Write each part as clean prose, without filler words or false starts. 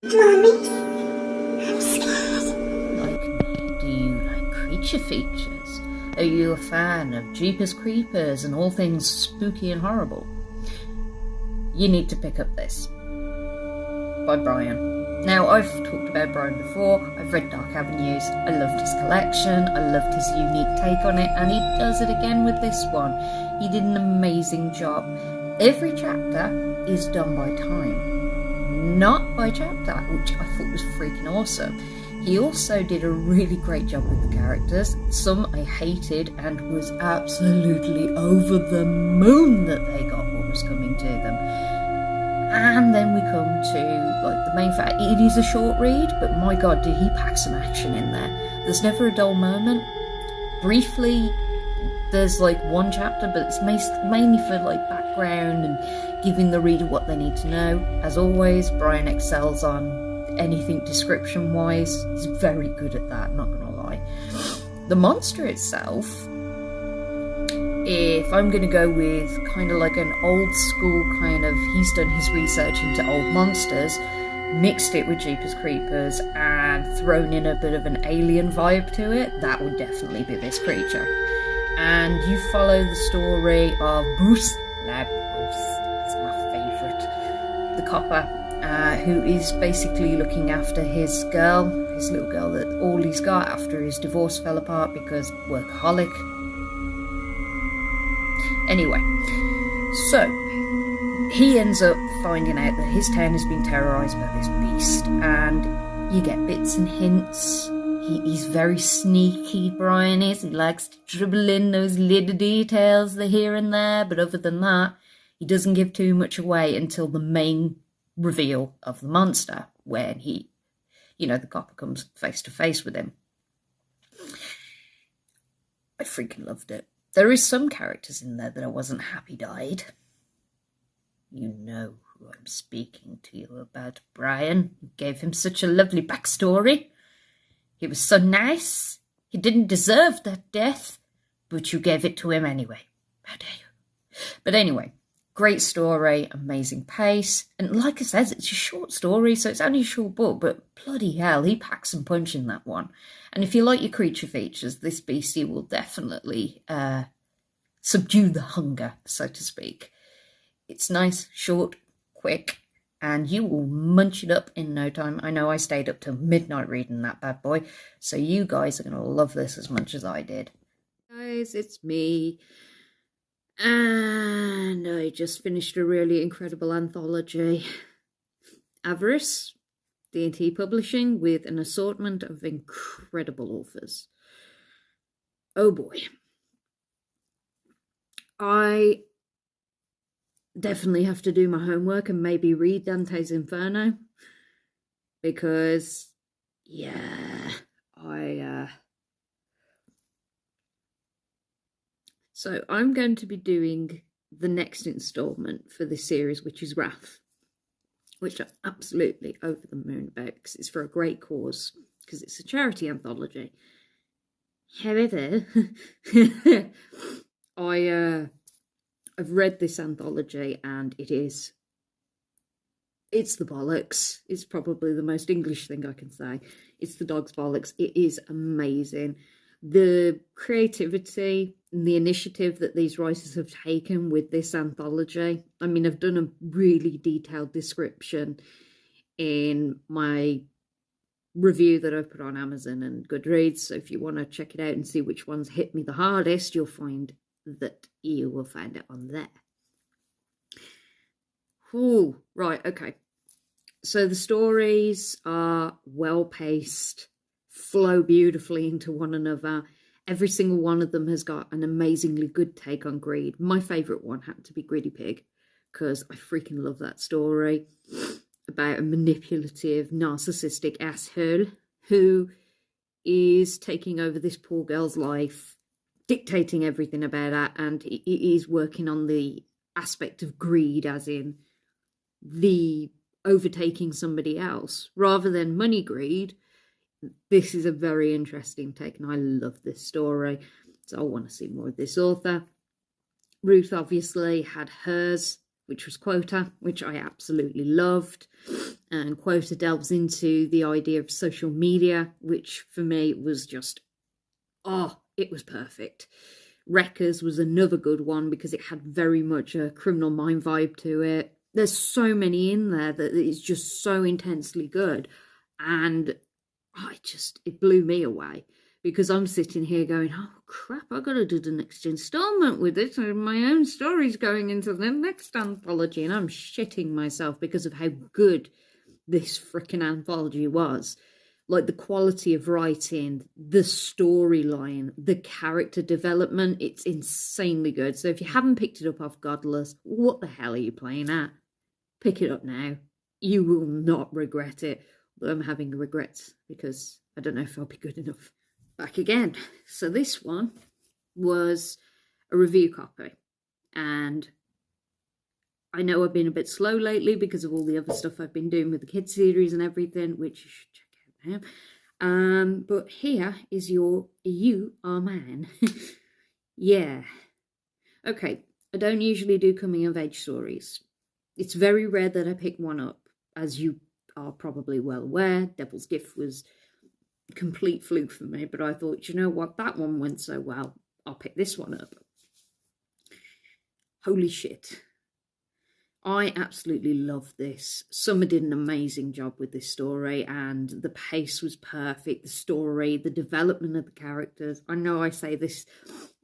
Mommy, Like me, do you like creature features? Are you a fan of Jeepers Creepers and all things spooky and horrible? You need to pick up this by Brian. Now, I've talked about Brian before. I've read Dark Avenues. I loved his collection. I loved his unique take on it, and he does it again with this one. He did an amazing job. Every chapter is done by time, not by chapter, which I thought was freaking awesome. He also did a really great job with the characters. Some I hated and was absolutely over the moon that they got what was coming to them. And then we come to like the main fact. It is a short read, but my god, did he pack some action in there. There's never a dull moment. Briefly, there's like one chapter, but it's mainly for like background and giving the reader what they need to know. As always, Brian excels on anything description wise. He's very good at that, not gonna lie. The monster itself, if I'm gonna go with kind of like an old school kind of, he's done his research into old monsters, mixed it with Jeepers Creepers and thrown in a bit of an alien vibe to it, that would definitely be this creature. And you follow the story of Bruce, he's my favourite, the copper, who is basically looking after his little girl, that all he's got after his divorce fell apart because workaholic. Anyway, so he ends up finding out that his town has been terrorised by this beast, and you get bits and hints. He's very sneaky, Brian is. He likes to dribble in those little details, the here and there, but other than that, he doesn't give too much away until the main reveal of the monster, when he, the copper comes face to face with him. I freaking loved it. There is some characters in there that I wasn't happy died. You know who I'm speaking to you about, Brian. You gave him such a lovely backstory. He was so nice. He didn't deserve that death, but you gave it to him anyway. How dare you? But anyway, great story, amazing pace. And like I said, it's a short story, so it's only a short book, but bloody hell, he packs some punch in that one. And if you like your creature features, this beastie will definitely subdue the hunger, so to speak. It's nice, short, quick, and you will munch it up in no time. I know I stayed up till midnight reading that bad boy, so you guys are going to love this as much as I did. Guys, it's me, and I just finished a really incredible anthology, Avarice, D&T Publishing, with an assortment of incredible authors. Oh boy. I definitely have to do my homework and maybe read Dante's Inferno, because so I'm going to be doing the next installment for this series, which is Wrath, which I'm absolutely over the moon about because it's for a great cause, because it's a charity anthology. However, I've read this anthology and it's the bollocks. It's probably the most English thing I can say. It's the dog's bollocks. It is amazing. The creativity and the initiative that these writers have taken with this anthology. I mean, I've done a really detailed description in my review that I've put on Amazon and Goodreads. So if you want to check it out and see which ones hit me the hardest, you'll find it on there. Oh, right, okay. So the stories are well paced, flow beautifully into one another. Every single one of them has got an amazingly good take on greed. My favourite one had to be Greedy Pig, because I freaking love that story about a manipulative, narcissistic asshole who is taking over this poor girl's life, dictating everything about her, and he is working on the aspect of greed, as in the overtaking somebody else rather than money greed. This is a very interesting take, and I love this story, so I want to see more of this author. Ruth obviously had hers. which was Quota, which I absolutely loved. And Quota delves into the idea of social media, which for me was just, it was perfect. Wreckers was another good one because it had very much a Criminal Mind vibe to it. There's so many in there that it's just so intensely good. And it blew me away because I'm sitting here going, oh crap, I've got to do the next installment with this. And my own story's going into the next anthology. And I'm shitting myself because of how good this freaking anthology was. Like the quality of writing, the storyline, the character development, it's insanely good. So if you haven't picked it up off Godless, what the hell are you playing at? Pick it up now. You will not regret it. Although I'm having regrets because I don't know if I'll be good enough. Back again. So this one was a review copy. And I know I've been a bit slow lately because of all the other stuff I've been doing with the kids series and everything, which you should check out now. But here is your You Are Man. Yeah. Okay, I don't usually do coming of age stories. It's very rare that I pick one up, as you are probably well aware. Devil's Gift was a complete fluke for me, but I thought, you know what, that one went so well, I'll pick this one up. Holy shit. I absolutely love this. Summer did an amazing job with this story, and the pace was perfect. The story, the development of the characters. I know I say this,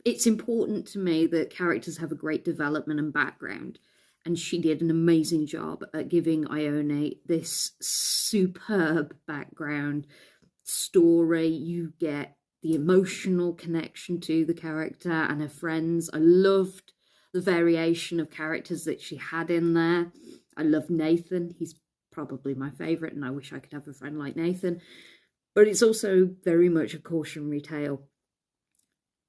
it's important to me that characters have a great development and background. And she did an amazing job at giving Ione this superb background story. You get the emotional connection to the character and her friends. I loved the variation of characters that she had in there. I love Nathan. He's probably my favourite, and I wish I could have a friend like Nathan. But it's also very much a cautionary tale.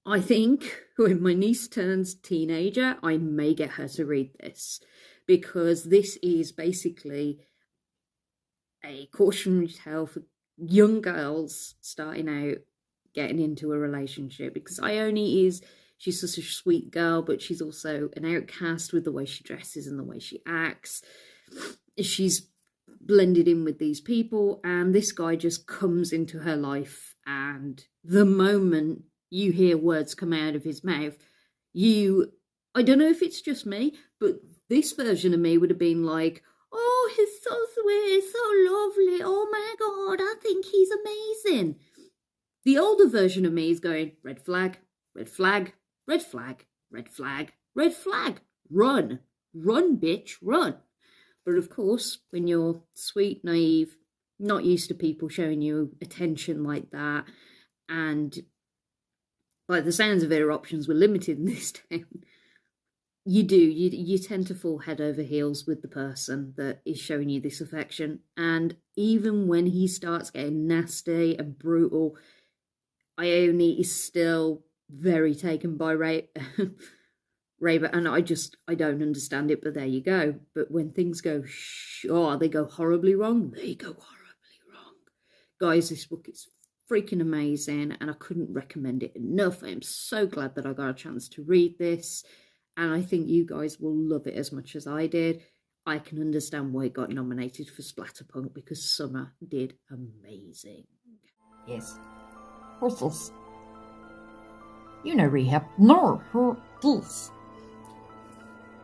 I think when my niece turns teenager, I may get her to read this, because this is basically a cautionary tale for young girls starting out, getting into a relationship, because Ione she's such a sweet girl, but she's also an outcast with the way she dresses and the way she acts. She's blended in with these people, and this guy just comes into her life, and the moment you hear words come out of his mouth, I don't know if it's just me, but this version of me would have been like, oh, he's so sweet, so lovely, oh my God, I think he's amazing. The older version of me is going, red flag, red flag, red flag, red flag, red flag, run, bitch, run. But of course, when you're sweet, naive, not used to people showing you attention like that, and by the sounds of it, her options were limited in this town, you tend to fall head over heels with the person that is showing you this affection. And even when he starts getting nasty and brutal, Ione is still very taken by Raybert, and I don't understand it, but there you go. But when things go, they go horribly wrong, they go horribly wrong. Guys, this book is freaking amazing, and I couldn't recommend it enough. I am so glad that I got a chance to read this, and I think you guys will love it as much as I did. I can understand why it got nominated for Splatterpunk, because Summer did amazing. Yes. What's this? You know Rehab. No, who this?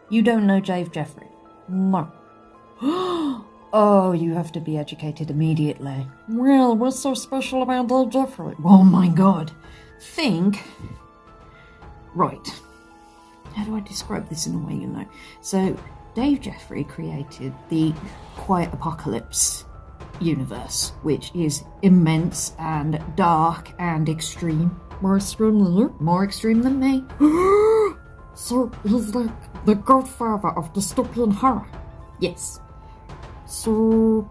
You don't know Jeffery? No. Oh, you have to be educated immediately. Well, what's so special about Dave Jeffery? Oh my God. Think. Right. How do I describe this in a way you know? So, Dave Jeffery created the Quiet Apocalypse universe, which is immense and dark and extreme. More extreme than you? More extreme than me. So, he's like the godfather of dystopian horror. Yes. So,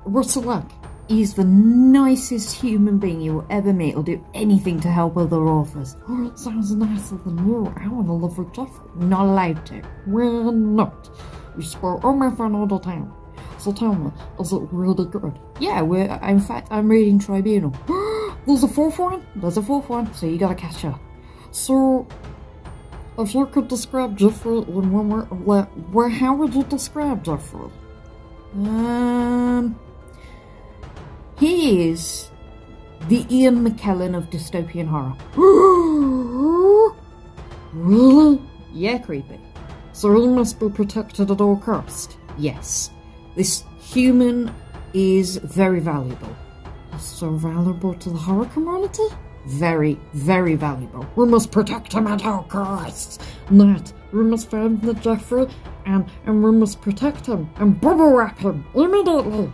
what's it like? He's the nicest human being you will ever meet. He'll do anything to help other authors. Oh, it sounds nicer than you. I want to live with Jeffery. Not allowed to. We're not. You spoil all my fun all the time. So tell me, is it really good? Yeah, in fact, I'm reading Tribunal. There's a fourth one? There's a fourth one, so you gotta catch up. So, if you could describe Jeffery in one word, how would you describe Jeffery? He is the Ian McKellen of dystopian horror. Really? Yeah, creepy. So he must be protected at all cost. Yes. This human is very valuable. So valuable to the horror community? Very, very valuable. We must protect him at all costs. Nat, we must find the Jeffery and we must protect him and bubble wrap him immediately.